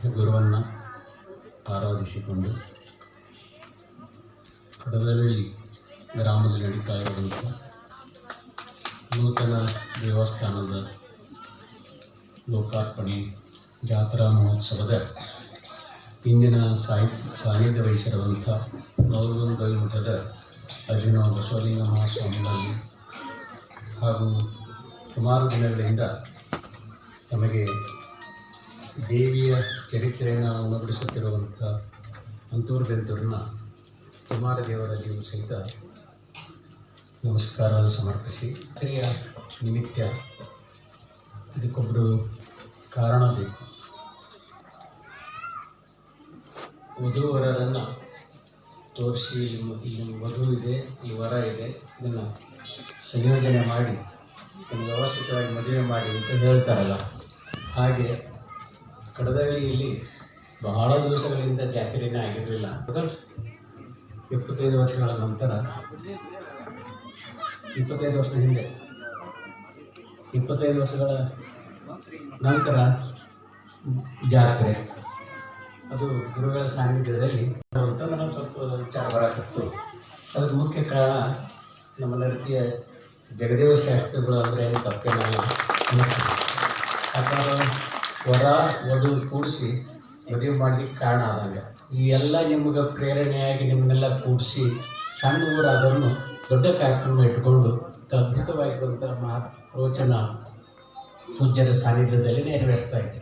ಗುರುವನ್ನು ಆರಾಧಿಸಿಕೊಂಡು ಕಡದಳ್ಳಿ ಗ್ರಾಮದಲ್ಲಿ ನಡೀತಾ ಇರುವಂಥ ನೂತನ ದೇವಸ್ಥಾನದ ಲೋಕಾರ್ಪಣೆ ಜಾತ್ರಾ ಮಹೋತ್ಸವದ ಇಂದಿನ ಸಾನ್ನಿಧ್ಯ ವಹಿಸಿರುವಂಥ ನವಲಗುಂದ ಮಠದ ಅಭಿನವ ಬಸವಲಿಂಗ ಮಹಾಸ್ವಾಮಿಗಳಲ್ಲಿ ಹಾಗೂ ಸುಮಾರು ದಿನಗಳಿಂದ ತಮಗೆ ದೇವಿಯ ಚರಿತ್ರೆಯನ್ನು ಉಣಬಡಿಸುತ್ತಿರುವಂಥ ಅಂತೂರ್ದೆಂತೂರಿನ ಕುಮಾರದೇವರಲ್ಲಿಯೂ ಸಹಿತ ನಮಸ್ಕಾರ ಸಮರ್ಪಿಸಿ ಕ್ರಿಯೆಯ ನಿಮಿತ್ತ ಇದಕ್ಕೊಬ್ಬರು ಕಾರಣ ಬೇಕು. ವಧುವರರನ್ನು ತೋರಿಸಿ ಇಲ್ಲಿ ವಧು ಇದೆ, ಈ ವರ ಇದೆ, ಇದನ್ನು ಸಂಯೋಜನೆ ಮಾಡಿ ಇದನ್ನು ವ್ಯವಸ್ಥಿತವಾಗಿ ಮದುವೆ ಮಾಡಿ ಅಂತ ಹೇಳ್ತಾರಲ್ಲ, ಹಾಗೆ ಕಡದಳ್ಳಿಯಲ್ಲಿ ಬಹಳ ದಿವಸಗಳಿಂದ ಜಾತ್ರೆನೇ ಆಗಿರಲಿಲ್ಲ. 25 ವರ್ಷಗಳ ನಂತರ 25 ವರ್ಷದ ಹಿಂದೆ 25 ವರ್ಷಗಳ ನಂತರ ಜಾತ್ರೆ ಅದು ಗುರುಗಳ ಸಾನ್ನಿಧ್ಯದಲ್ಲಿ ಅಂತ ನನಗೆ ಸ್ವಲ್ಪ ವಿಚಾರ ಬರಕತ್ತು. ಅದರ ಮುಖ್ಯ ಕಾರಣ ನಮ್ಮ ನೃತ್ಯ ಜಗದೇವ ಶಾಸ್ತ್ರಿಗಳು ಅಂದರೆ ಏನು ತಪ್ಪೇನಲ್ಲ. ಯಾಕಂದ್ರೆ ವರ ವಧು ಕೂಡಿಸಿ ಮದುವೆ ಮಾಡಲಿಕ್ಕೆ ಕಾರಣ ಆದಂಗೆ ಈ ಎಲ್ಲ ನಿಮಗೆ ಪ್ರೇರಣೆಯಾಗಿ ನಿಮ್ಮನ್ನೆಲ್ಲ ಕೂಡಿಸಿ ಸಣ್ಣ ಊರಾದನ್ನು ದೊಡ್ಡ ಕಾರ್ಯಕ್ರಮ ಇಟ್ಕೊಂಡು ಅದ್ಭುತವಾಗಿರುವಂಥ ಮಹಾ ರೋಚನ ಪೂಜ್ಯರ ಸಾನ್ನಿಧ್ಯದಲ್ಲಿ ನೆರವೇರಿಸ್ತಾ ಇದ್ದೀವಿ.